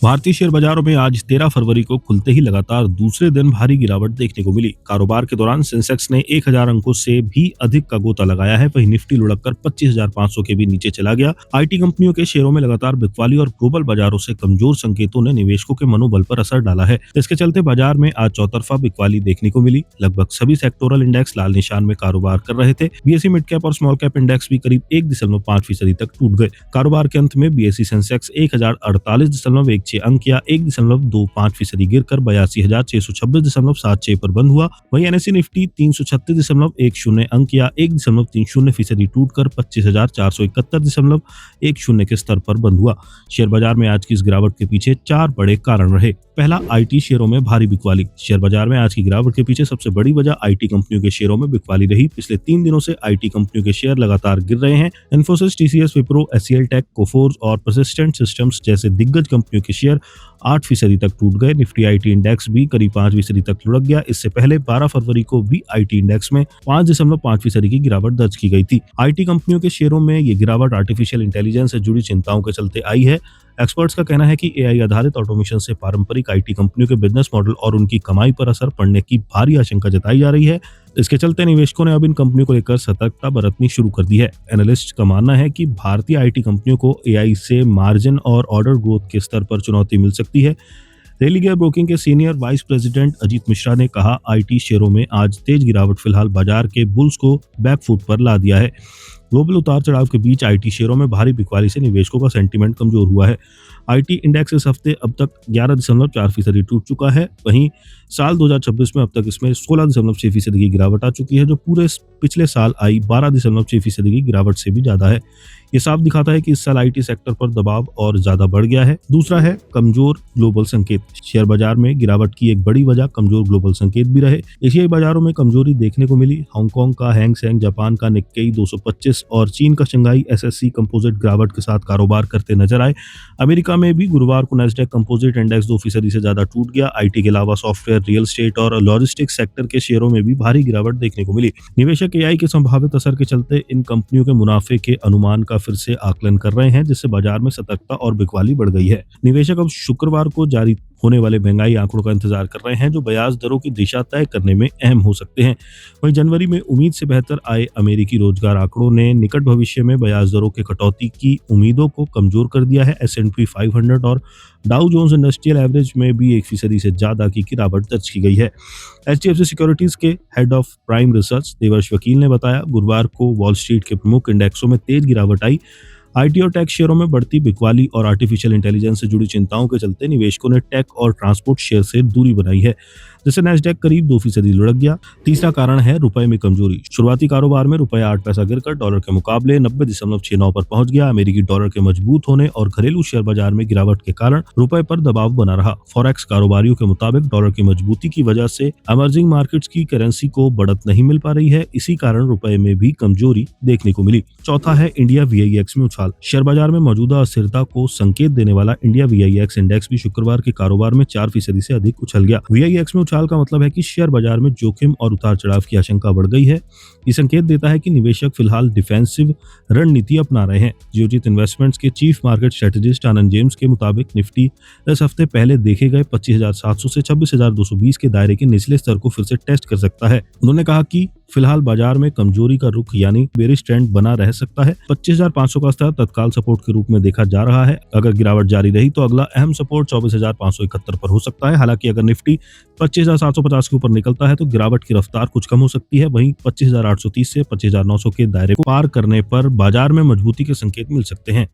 भारतीय शेयर बाजारों में आज 13 फरवरी को खुलते ही लगातार दूसरे दिन भारी गिरावट देखने को मिली। कारोबार के दौरान सेंसेक्स ने 1000 अंकों से भी अधिक का गोता लगाया है। वहीं निफ्टी लुढ़ककर 25,500 के भी नीचे चला गया। आईटी कंपनियों के शेयरों में लगातार बिकवाली और ग्लोबल बाजारों से कमजोर संकेतों ने निवेशकों के मनोबल पर असर डाला है। इसके चलते बाजार में आज चौतरफा बिकवाली देखने को मिली। लगभग सभी सेक्टोरल इंडेक्स लाल निशान में कारोबार कर रहे थे। बीएसई मिड कैप और स्मॉल कैप इंडेक्स भी करीब 1.5% तक टूट गए। कारोबार के अंत में बीएसई सेंसेक्स 1048.16 अंक या 1.25% गिरकर 82,626.76 पर बंद हुआ। वहीं एनएसई निफ्टी 336.10 अंक या 1.30% टूटकर 25,471.10 के स्तर पर बंद हुआ। शेयर बाजार में आज की इस गिरावट के पीछे 4 बड़े कारण रहे। पहला, आईटी शेयरों में भारी बिकवाली। शेयर बाजार में आज की गिरावट के पीछे सबसे बड़ी वजह आईटी कंपनियों के शेयरों में बिकवाली रही। पिछले 3 दिनों से आईटी कंपनियों के शेयर लगातार गिर रहे हैं। इन्फोसिस, टीसीएस, विप्रो, एचसीएल टेक, कोफोर्ज और परसिस्टेंट सिस्टम्स जैसे दिग्गज कंपनियों के शेयर 8% तक टूट गए। निफ्टी आईटी इंडेक्स भी करीब 5% तक लुढ़क गया। इससे पहले 12 फरवरी को भी आईटी इंडेक्स में 5.5% की गिरावट दर्ज की गई थी। आईटी कंपनियों के शेयरों में ये गिरावट आर्टिफिशियल इंटेलिजेंस से जुड़ी चिंताओं के चलते आई है। एक्सपर्ट्स का कहना है कि एआई आधारित ऑटोमेशन से पारंपरिक आईटी कंपनियों के बिजनेस मॉडल और उनकी कमाई पर असर पड़ने की भारी आशंका जताई जा रही है। इसके चलते निवेशकों ने अब इन कंपनियों को लेकर सतर्कता बरतनी शुरू कर दी है। एनालिस्ट का मानना है कि भारतीय आईटी कंपनियों को एआई से मार्जिन और ऑर्डर ग्रोथ के स्तर पर चुनौती मिल सकती है। रेलिगेयर ब्रोकिंग के senior vice president Ajit Mishra ने कहा, आईटी शेयरों में आज तेज गिरावट फिलहाल बाजार के बुल्स को बैकफुट पर ला दिया है। ग्लोबल उतार चढ़ाव के बीच आईटी शेयरों में भारी बिकवाली से निवेशकों का सेंटीमेंट कमजोर हुआ है। आईटी इंडेक्स इस हफ्ते अब तक 11.4% टूट चुका है। वहीं साल 2026 में अब तक इसमें 16.6% की गिरावट आ चुकी है, जो पूरे पिछले साल आई 12.6% की गिरावट से भी ज्यादा है। ये साफ दिखाता है कि इस साल आईटी सेक्टर पर दबाव और ज्यादा बढ़ गया है। दूसरा है कमजोर ग्लोबल संकेत। शेयर बाजार में गिरावट की एक बड़ी वजह कमजोर ग्लोबल संकेत भी रहे। एशियाई बाजारों में कमजोरी देखने को मिली। हांगकांग का हैंग सेंग, जापान का निक्केई 225 और चीन का शंघाई एसएससी कंपोजिट गिरावट के साथ कारोबार करते नजर आए। अमेरिका में भी गुरुवार को नैस्डैक कंपोजिट इंडेक्स 2% से ज्यादा टूट गया। आईटी के अलावा सॉफ्टवेयर, रियल एस्टेट और लॉजिस्टिक्स सेक्टर के शेयरों में भी भारी गिरावट देखने को मिली। निवेशक एआई के संभावित असर के चलते इन कंपनियों के मुनाफे के अनुमान का फिर से आकलन कर रहे हैं, जिससे बाजार में सतर्कता और बिकवाली बढ़ गई है। निवेशक अब शुक्रवार को जारी होने वाले महंगाई आंकड़ों का इंतजार कर रहे हैं, जो ब्याज दरों की दिशा तय करने में अहम हो सकते हैं। वहीं जनवरी में उम्मीद से बेहतर आए अमेरिकी रोजगार आंकड़ों ने निकट भविष्य में ब्याज दरों के कटौती की उम्मीदों को कमजोर कर दिया है। S&P 500 और डाउ जोन्स इंडस्ट्रियल एवरेज में भी 1% से ज्यादा की गिरावट दर्ज की गई है। HDFC सिक्योरिटीज के head of prime research Devarsh वकील ने बताया, गुरुवार को वॉल स्ट्रीट के प्रमुख इंडेक्सों में तेज गिरावट आई। आईटी और टेक शेयरों में बढ़ती बिकवाली और आर्टिफिशियल इंटेलिजेंस से जुड़ी चिंताओं के चलते निवेशकों ने टेक और ट्रांसपोर्ट शेयर से दूरी बनाई है, जिससे नैस्डैक करीब 2% लुढ़क गया। तीसरा कारण है रुपए में कमजोरी। शुरुआती कारोबार में रुपया 8 पैसा गिरकर डॉलर के मुकाबले 90.69 पर पहुंच गया। अमेरिकी डॉलर के मजबूत होने और घरेलू शेयर बाजार में गिरावट के कारण रुपए पर दबाव बना रहा। फॉरेक्स कारोबारियों के मुताबिक डॉलर की मजबूती की वजह से इमर्जिंग मार्केट्स की करेंसी को बढ़त नहीं मिल पा रही है। इसी कारण रुपए में भी कमजोरी देखने को मिली। चौथा है इंडिया VIX में उछाल। शेयर बाजार में मौजूदा अस्थिरता को संकेत देने वाला इंडिया VIX इंडेक्स भी शुक्रवार के कारोबार में 4% से अधिक उछल गया। VIX में उछाल का मतलब है कि शेयर बाजार में जोखिम और उतार चढ़ाव की आशंका बढ़ गई है। ये संकेत देता है कि निवेशक फिलहाल डिफेंसिव रणनीति अपना रहे हैं। जियोजीत इन्वेस्टमेंट्स के चीफ मार्केट स्ट्रेटेजिस्ट आनंद जेम्स के मुताबिक निफ्टी इस हफ्ते पहले देखे गए 25,700 से 26,220 के दायरे के निचले स्तर को फिर से टेस्ट कर सकता है। उन्होंने कहा कि फिलहाल बाजार में कमजोरी का रुख यानी बेरिश ट्रेंड बना रह सकता है। 25,500 का स्तर तत्काल सपोर्ट के रूप में देखा जा रहा है। अगर गिरावट जारी रही तो अगला अहम सपोर्ट 24,571 पर हो सकता है। हालांकि अगर निफ्टी 25,750 के ऊपर निकलता है तो गिरावट की रफ्तार कुछ कम हो सकती है। वहीं 25,830 से 25,900 के दायरे को पार करने पर बाजार में मजबूती के संकेत मिल सकते हैं।